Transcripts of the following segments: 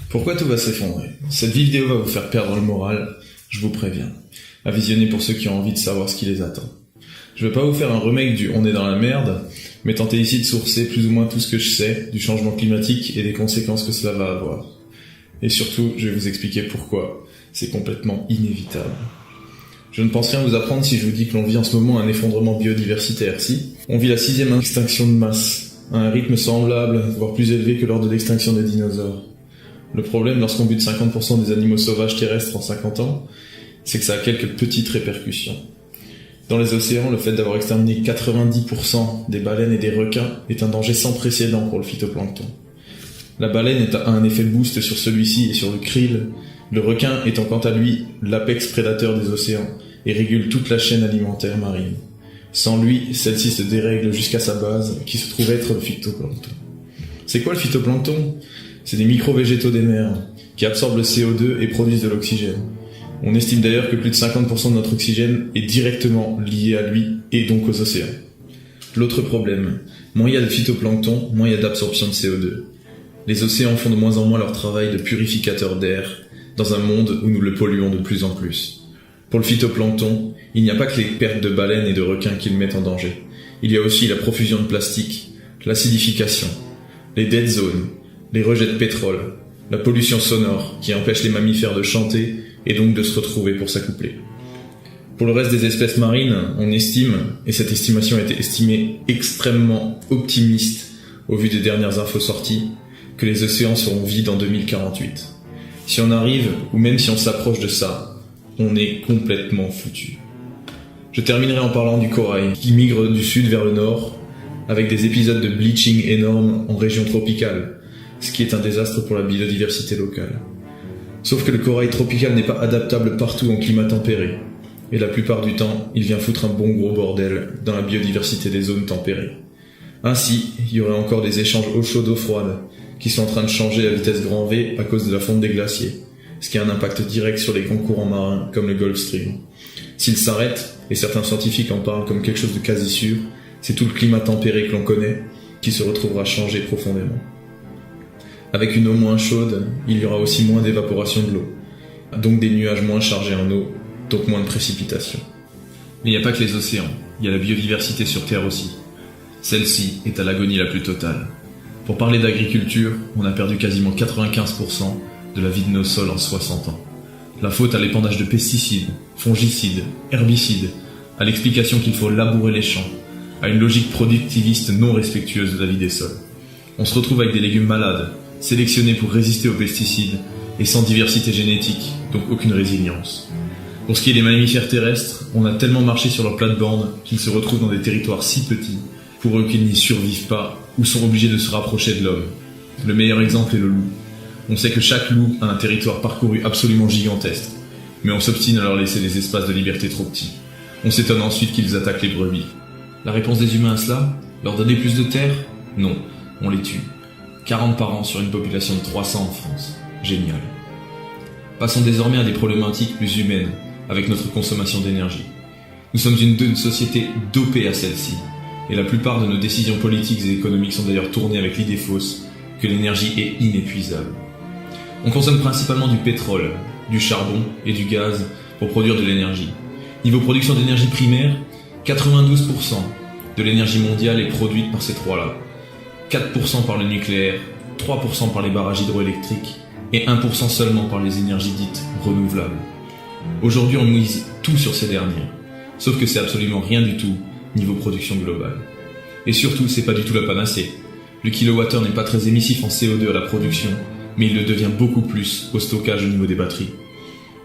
Pourquoi tout va s'effondrer? Cette vidéo va vous faire perdre le moral, je vous préviens. À visionner pour ceux qui ont envie de savoir ce qui les attend. Je vais pas vous faire un remake du On est dans la merde, mais tenter ici de sourcer plus ou moins tout ce que je sais du changement climatique et des conséquences que cela va avoir. Et surtout, je vais vous expliquer pourquoi c'est complètement inévitable. Je ne pense rien vous apprendre si je vous dis que l'on vit en ce moment un effondrement biodiversitaire, si. On vit la 6e extinction de masse, à un rythme semblable, voire plus élevé que lors de l'extinction des dinosaures. Le problème, lorsqu'on bute 50% des animaux sauvages terrestres en 50 ans, c'est que ça a quelques petites répercussions. Dans les océans, le fait d'avoir exterminé 90% des baleines et des requins est un danger sans précédent pour le phytoplancton. La baleine a un effet boost sur celui-ci et sur le krill, le requin étant quant à lui l'apex prédateur des océans et régule toute la chaîne alimentaire marine. Sans lui, celle-ci se dérègle jusqu'à sa base, qui se trouve être le phytoplancton. C'est quoi le phytoplancton ? C'est des micro-végétaux des mers, qui absorbent le CO2 et produisent de l'oxygène. On estime d'ailleurs que plus de 50% de notre oxygène est directement lié à lui, et donc aux océans. L'autre problème, moins il y a de phytoplancton, moins il y a d'absorption de CO2. Les océans font de moins en moins leur travail de purificateur d'air, dans un monde où nous le polluons de plus en plus. Pour le phytoplancton, il n'y a pas que les pertes de baleines et de requins qui le mettent en danger. Il y a aussi la profusion de plastique, l'acidification, les dead zones, les rejets de pétrole, la pollution sonore qui empêche les mammifères de chanter et donc de se retrouver pour s'accoupler. Pour le reste des espèces marines, on estime, et cette estimation a été estimée extrêmement optimiste au vu des dernières infos sorties, que les océans seront vides en 2048. Si on arrive, ou même si on s'approche de ça, on est complètement foutu. Je terminerai en parlant du corail, qui migre du sud vers le nord, avec des épisodes de bleaching énormes en région tropicale, ce qui est un désastre pour la biodiversité locale. Sauf que le corail tropical n'est pas adaptable partout en climat tempéré, et la plupart du temps, il vient foutre un bon gros bordel dans la biodiversité des zones tempérées. Ainsi, il y aurait encore des échanges eau chaude eau froide, qui sont en train de changer à vitesse grand V à cause de la fonte des glaciers, ce qui a un impact direct sur les grands courants marins comme le Gulf Stream. S'il s'arrête, et certains scientifiques en parlent comme quelque chose de quasi sûr, c'est tout le climat tempéré que l'on connaît qui se retrouvera changé profondément. Avec une eau moins chaude, il y aura aussi moins d'évaporation de l'eau, donc des nuages moins chargés en eau, donc moins de précipitations. Mais il n'y a pas que les océans, il y a la biodiversité sur Terre aussi. Celle-ci est à l'agonie la plus totale. Pour parler d'agriculture, on a perdu quasiment 95% de la vie de nos sols en 60 ans. La faute à l'épandage de pesticides, fongicides, herbicides, à l'explication qu'il faut labourer les champs, à une logique productiviste non respectueuse de la vie des sols. On se retrouve avec des légumes malades, sélectionnés pour résister aux pesticides, et sans diversité génétique, donc aucune résilience. Pour ce qui est des mammifères terrestres, on a tellement marché sur leur plate-bande qu'ils se retrouvent dans des territoires si petits, pour eux qu'ils n'y survivent pas, ou sont obligés de se rapprocher de l'homme. Le meilleur exemple est le loup. On sait que chaque loup a un territoire parcouru absolument gigantesque, mais on s'obstine à leur laisser des espaces de liberté trop petits. On s'étonne ensuite qu'ils attaquent les brebis. La réponse des humains à cela ? Leur donner plus de terre ? Non, on les tue. 40 par an sur une population de 300 en France. Génial. Passons désormais à des problématiques plus humaines, avec notre consommation d'énergie. Nous sommes une société dopée à celle-ci, et la plupart de nos décisions politiques et économiques sont d'ailleurs tournées avec l'idée fausse que l'énergie est inépuisable. On consomme principalement du pétrole, du charbon et du gaz pour produire de l'énergie. Niveau production d'énergie primaire, 92% de l'énergie mondiale est produite par ces trois-là. 4% par le nucléaire, 3% par les barrages hydroélectriques et 1% seulement par les énergies dites renouvelables. Aujourd'hui, on mise tout sur ces dernières, sauf que c'est absolument rien du tout niveau production globale. Et surtout, c'est pas du tout la panacée. Le kilowattheure n'est pas très émissif en CO2 à la production, mais il le devient beaucoup plus au stockage au niveau des batteries.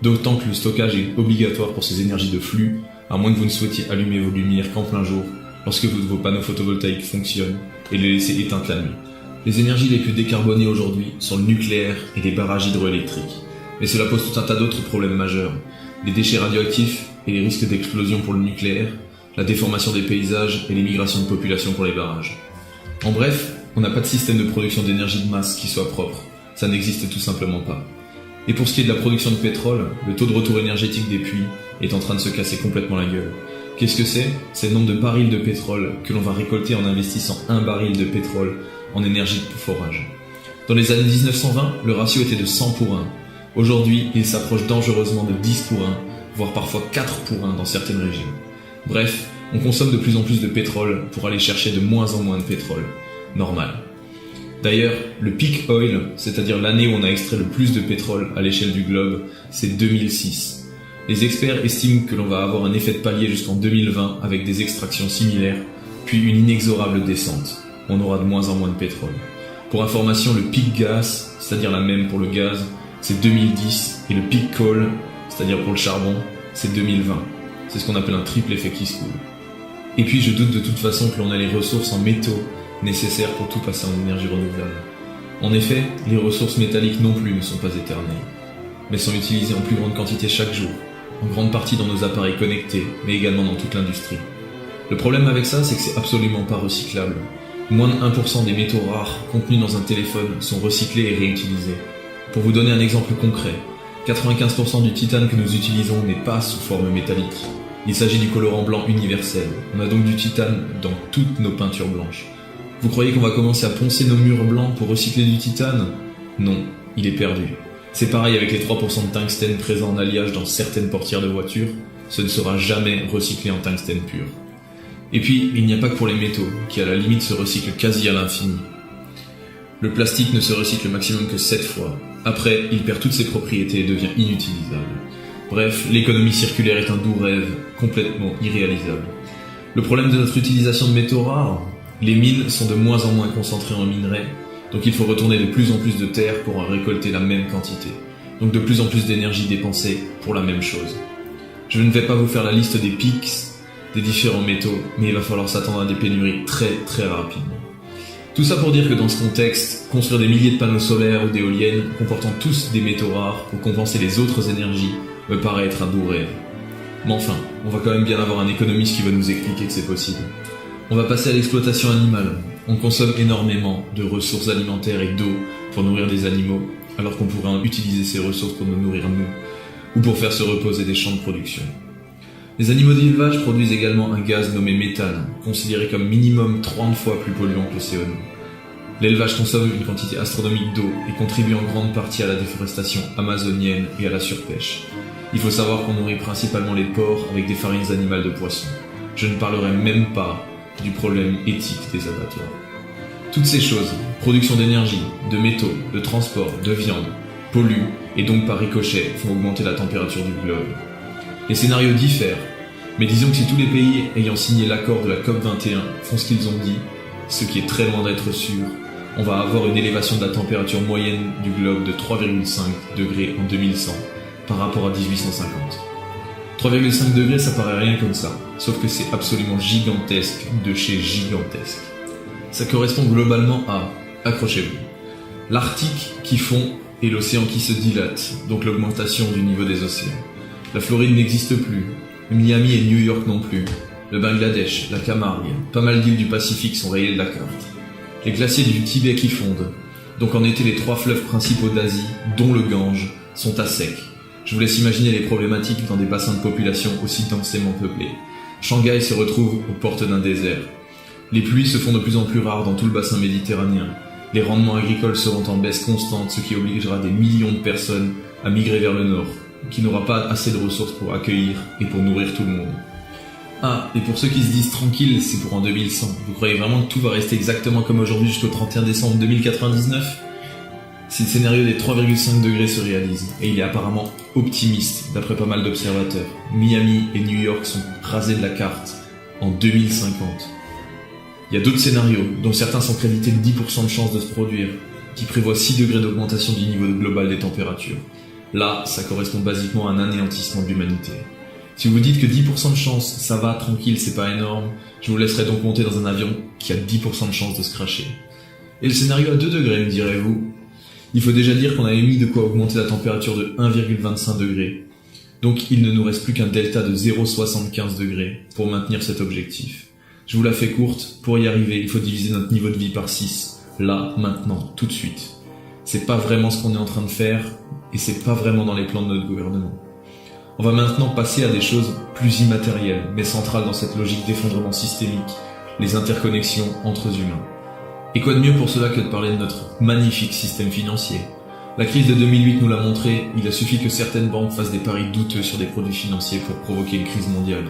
D'autant que le stockage est obligatoire pour ces énergies de flux, à moins que vous ne souhaitiez allumer vos lumières qu'en plein jour, lorsque vos panneaux photovoltaïques fonctionnent, et les laisser éteintes la nuit. Les énergies les plus décarbonées aujourd'hui sont le nucléaire et les barrages hydroélectriques. Mais cela pose tout un tas d'autres problèmes majeurs. Les déchets radioactifs et les risques d'explosion pour le nucléaire, la déformation des paysages et l'émigration de population pour les barrages. En bref, on n'a pas de système de production d'énergie de masse qui soit propre. Ça n'existe tout simplement pas. Et pour ce qui est de la production de pétrole, le taux de retour énergétique des puits est en train de se casser complètement la gueule. Qu'est-ce que c'est ? C'est le nombre de barils de pétrole que l'on va récolter en investissant 1 baril de pétrole en énergie de forage. Dans les années 1920, le ratio était de 100 pour 1. Aujourd'hui, il s'approche dangereusement de 10 pour 1, voire parfois 4 pour 1 dans certaines régions. Bref, on consomme de plus en plus de pétrole pour aller chercher de moins en moins de pétrole. Normal. D'ailleurs, le peak oil, c'est-à-dire l'année où on a extrait le plus de pétrole à l'échelle du globe, c'est 2006. Les experts estiment que l'on va avoir un effet de palier jusqu'en 2020 avec des extractions similaires, puis une inexorable descente. On aura de moins en moins de pétrole. Pour information, le peak gas, c'est-à-dire la même pour le gaz, c'est 2010, et le peak coal, c'est-à-dire pour le charbon, c'est 2020. C'est ce qu'on appelle un triple effet qui se coule. Et puis je doute de toute façon que l'on ait les ressources en métaux nécessaires pour tout passer en énergie renouvelable. En effet, les ressources métalliques non plus ne sont pas éternelles, mais sont utilisées en plus grande quantité chaque jour, en grande partie dans nos appareils connectés, mais également dans toute l'industrie. Le problème avec ça, c'est que c'est absolument pas recyclable. Moins de 1% des métaux rares contenus dans un téléphone sont recyclés et réutilisés. Pour vous donner un exemple concret, 95% du titane que nous utilisons n'est pas sous forme métallique. Il s'agit du colorant blanc universel. On a donc du titane dans toutes nos peintures blanches. Vous croyez qu'on va commencer à poncer nos murs blancs pour recycler du titane ? Non, il est perdu. C'est pareil avec les 3% de tungstène présents en alliage dans certaines portières de voitures. Ce ne sera jamais recyclé en tungstène pur. Et puis, il n'y a pas que pour les métaux, qui à la limite se recyclent quasi à l'infini. Le plastique ne se recycle maximum que 7 fois. Après, il perd toutes ses propriétés et devient inutilisable. Bref, l'économie circulaire est un doux rêve, complètement irréalisable. Le problème de notre utilisation de métaux rares, les mines sont de moins en moins concentrées en minerais, donc il faut retourner de plus en plus de terre pour en récolter la même quantité. Donc de plus en plus d'énergie dépensée pour la même chose. Je ne vais pas vous faire la liste des pics des différents métaux, mais il va falloir s'attendre à des pénuries très très rapidement. Tout ça pour dire que dans ce contexte, construire des milliers de panneaux solaires ou d'éoliennes comportant tous des métaux rares pour compenser les autres énergies me paraît être un doux rêve. Mais enfin, on va quand même bien avoir un économiste qui va nous expliquer que c'est possible. On va passer à l'exploitation animale. On consomme énormément de ressources alimentaires et d'eau pour nourrir des animaux, alors qu'on pourrait utiliser ces ressources pour nous nourrir nous, ou pour faire se reposer des champs de production. Les animaux d'élevage produisent également un gaz nommé méthane, considéré comme minimum 30 fois plus polluant que le CO2. L'élevage consomme une quantité astronomique d'eau et contribue en grande partie à la déforestation amazonienne et à la surpêche. Il faut savoir qu'on nourrit principalement les porcs avec des farines animales de poissons. Je ne parlerai même pas du problème éthique des abattoirs. Toutes ces choses, production d'énergie, de métaux, de transport, de viande, polluent et donc par ricochet font augmenter la température du globe. Les scénarios diffèrent, mais disons que si tous les pays ayant signé l'accord de la COP21 font ce qu'ils ont dit, ce qui est très loin d'être sûr, on va avoir une élévation de la température moyenne du globe de 3,5 degrés en 2100 par rapport à 1850. 3,5 degrés, ça paraît rien comme ça, sauf que c'est absolument gigantesque de chez gigantesque. Ça correspond globalement à, accrochez-vous, l'Arctique qui fond et l'océan qui se dilate, donc l'augmentation du niveau des océans. La Floride n'existe plus, Miami et New York non plus, le Bangladesh, la Camargue, pas mal d'îles du Pacifique sont rayées de la carte. Les glaciers du Tibet qui fondent, donc en été les 3 fleuves principaux d'Asie, dont le Gange, sont à sec. Je vous laisse imaginer les problématiques dans des bassins de population aussi densément peuplés. Shanghai se retrouve aux portes d'un désert. Les pluies se font de plus en plus rares dans tout le bassin méditerranéen. Les rendements agricoles seront en baisse constante, ce qui obligera des millions de personnes à migrer vers le nord, qui n'aura pas assez de ressources pour accueillir et pour nourrir tout le monde. Ah, et pour ceux qui se disent tranquilles, c'est pour en 2100. Vous croyez vraiment que tout va rester exactement comme aujourd'hui jusqu'au 31 décembre 2099 ? Si le scénario des 3,5 degrés se réalise, et il est apparemment optimiste d'après pas mal d'observateurs, Miami et New York sont rasés de la carte en 2050. Il y a d'autres scénarios, dont certains sont crédités de 10% de chances de se produire, qui prévoient 6 degrés d'augmentation du niveau global des températures. Là, ça correspond basiquement à un anéantissement de l'humanité. Si vous dites que 10% de chance, ça va, tranquille, c'est pas énorme, je vous laisserai donc monter dans un avion qui a 10% de chance de se crasher. Et le scénario à 2 degrés, me direz-vous ? Il faut déjà dire qu'on a émis de quoi augmenter la température de 1,25 degrés. Donc il ne nous reste plus qu'un delta de 0,75 degrés pour maintenir cet objectif. Je vous la fais courte, pour y arriver, il faut diviser notre niveau de vie par 6. Là, maintenant, tout de suite. C'est pas vraiment ce qu'on est en train de faire, et c'est pas vraiment dans les plans de notre gouvernement. On va maintenant passer à des choses plus immatérielles, mais centrales dans cette logique d'effondrement systémique, les interconnexions entre humains. Et quoi de mieux pour cela que de parler de notre magnifique système financier ? La crise de 2008 nous l'a montré, il a suffi que certaines banques fassent des paris douteux sur des produits financiers pour provoquer une crise mondiale.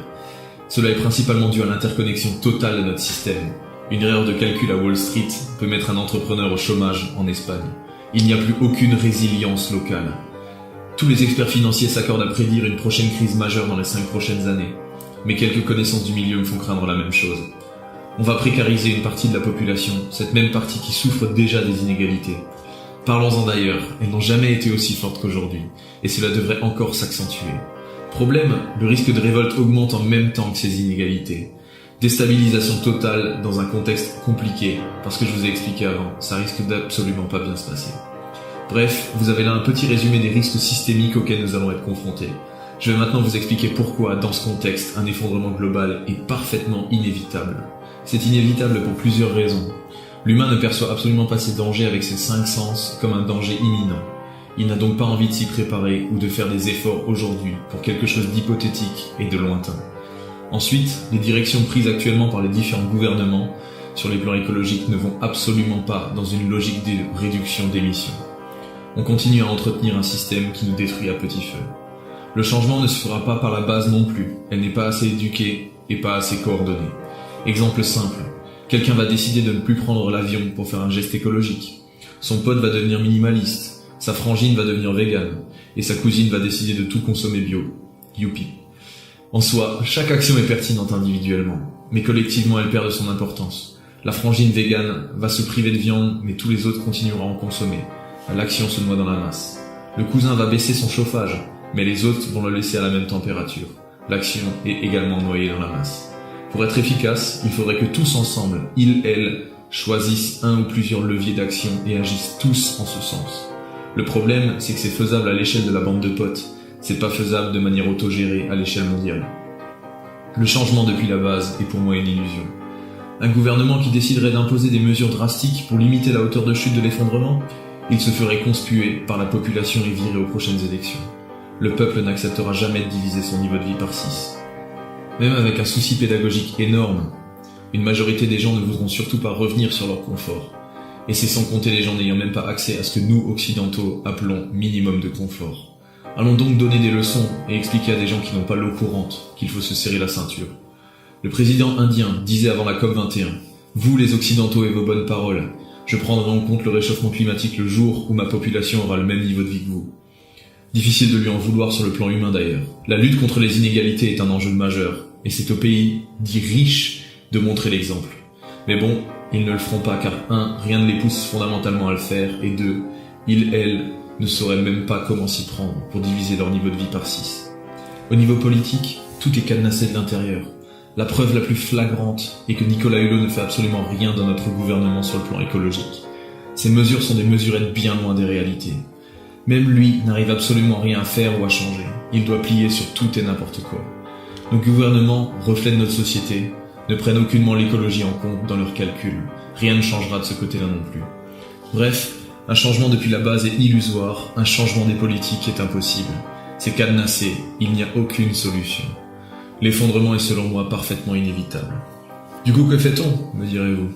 Cela est principalement dû à l'interconnexion totale de notre système. Une erreur de calcul à Wall Street peut mettre un entrepreneur au chômage en Espagne. Il n'y a plus aucune résilience locale. Tous les experts financiers s'accordent à prédire une prochaine crise majeure dans les 5 prochaines années. Mais quelques connaissances du milieu me font craindre la même chose. On va précariser une partie de la population, cette même partie qui souffre déjà des inégalités. Parlons-en d'ailleurs, elles n'ont jamais été aussi fortes qu'aujourd'hui, et cela devrait encore s'accentuer. Problème, le risque de révolte augmente en même temps que ces inégalités. Déstabilisation totale dans un contexte compliqué, parce que je vous ai expliqué avant, ça risque d'absolument pas bien se passer. Bref, vous avez là un petit résumé des risques systémiques auxquels nous allons être confrontés. Je vais maintenant vous expliquer pourquoi, dans ce contexte, un effondrement global est parfaitement inévitable. C'est inévitable pour plusieurs raisons. L'humain ne perçoit absolument pas ces dangers avec ses 5 sens comme un danger imminent. Il n'a donc pas envie de s'y préparer ou de faire des efforts aujourd'hui pour quelque chose d'hypothétique et de lointain. Ensuite, les directions prises actuellement par les différents gouvernements sur les plans écologiques ne vont absolument pas dans une logique de réduction d'émissions. On continue à entretenir un système qui nous détruit à petit feu. Le changement ne se fera pas par la base non plus, elle n'est pas assez éduquée et pas assez coordonnée. Exemple simple, quelqu'un va décider de ne plus prendre l'avion pour faire un geste écologique. Son pote va devenir minimaliste, sa frangine va devenir végane, et sa cousine va décider de tout consommer bio. Youpi. En soi, chaque action est pertinente individuellement, mais collectivement elle perd de son importance. La frangine végane va se priver de viande, mais tous les autres continueront à en consommer. L'action se noie dans la masse. Le cousin va baisser son chauffage, mais les autres vont le laisser à la même température. L'action est également noyée dans la masse. Pour être efficace, il faudrait que tous ensemble, ils, elles, choisissent un ou plusieurs leviers d'action et agissent tous en ce sens. Le problème, c'est que c'est faisable à l'échelle de la bande de potes, c'est pas faisable de manière autogérée à l'échelle mondiale. Le changement depuis la base est pour moi une illusion. Un gouvernement qui déciderait d'imposer des mesures drastiques pour limiter la hauteur de chute de l'effondrement, il se ferait conspuer par la population et virer aux prochaines élections. Le peuple n'acceptera jamais de diviser son niveau de vie par 6. Même avec un souci pédagogique énorme, une majorité des gens ne voudront surtout pas revenir sur leur confort. Et c'est sans compter les gens n'ayant même pas accès à ce que nous, occidentaux, appelons minimum de confort. Allons donc donner des leçons et expliquer à des gens qui n'ont pas l'eau courante qu'il faut se serrer la ceinture. Le président indien disait avant la COP21 « Vous les occidentaux et vos bonnes paroles, je prendrai en compte le réchauffement climatique le jour où ma population aura le même niveau de vie que vous. » Difficile de lui en vouloir sur le plan humain d'ailleurs. La lutte contre les inégalités est un enjeu majeur, et c'est aux pays dits riches de montrer l'exemple. Mais bon, ils ne le feront pas car 1. Rien ne les pousse fondamentalement à le faire, et 2. Ils, elles, ne sauraient même pas comment s'y prendre pour diviser leur niveau de vie par 6. Au niveau politique, tout est cadenassé de l'intérieur. La preuve la plus flagrante est que Nicolas Hulot ne fait absolument rien dans notre gouvernement sur le plan écologique. Ces mesures sont des mesurettes bien loin des réalités. Même lui n'arrive absolument rien à faire ou à changer. Il doit plier sur tout et n'importe quoi. Nos gouvernements, reflets de notre société, ne prennent aucunement l'écologie en compte dans leurs calculs. Rien ne changera de ce côté-là non plus. Bref, un changement depuis la base est illusoire, un changement des politiques est impossible. C'est cadenassé, il n'y a aucune solution. L'effondrement est selon moi parfaitement inévitable. Du coup, que fait-on, me direz-vous ?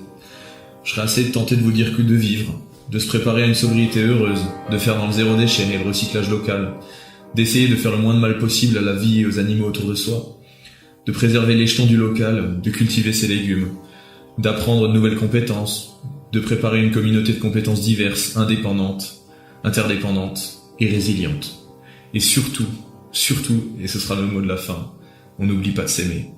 Je serais assez tenté de vous dire que de vivre, de se préparer à une sobriété heureuse, de faire dans le zéro déchet et le recyclage local, d'essayer de faire le moins de mal possible à la vie et aux animaux autour de soi, de préserver les jetons du local, de cultiver ses légumes, d'apprendre de nouvelles compétences, de préparer une communauté de compétences diverses, indépendantes, interdépendantes et résilientes. Et surtout, et ce sera le mot de la fin, on n'oublie pas de s'aimer.